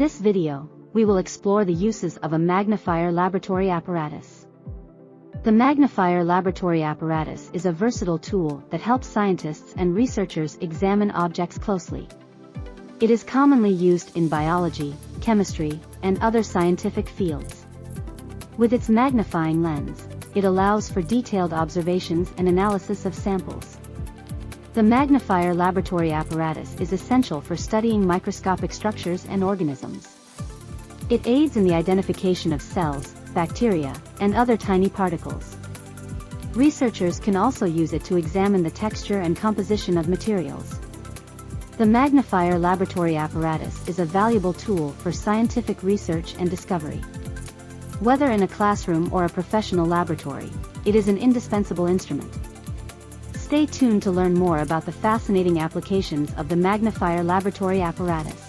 this video, we will explore the uses of a magnifier laboratory apparatus. The magnifier laboratory apparatus is a versatile tool that helps scientists and researchers examine objects closely. It is commonly used in biology, chemistry, and other scientific fields. With its magnifying lens, it allows for detailed observations and analysis of samples. The magnifier laboratory apparatus is essential for studying microscopic structures and organisms. It aids in the identification of cells, bacteria, and other tiny particles. Researchers can also use it to examine the texture and composition of materials. The magnifier laboratory apparatus is a valuable tool for scientific research and discovery. Whether in a classroom or a professional laboratory, it is an indispensable instrument. Stay tuned to learn more about the fascinating applications of the magnifier laboratory apparatus.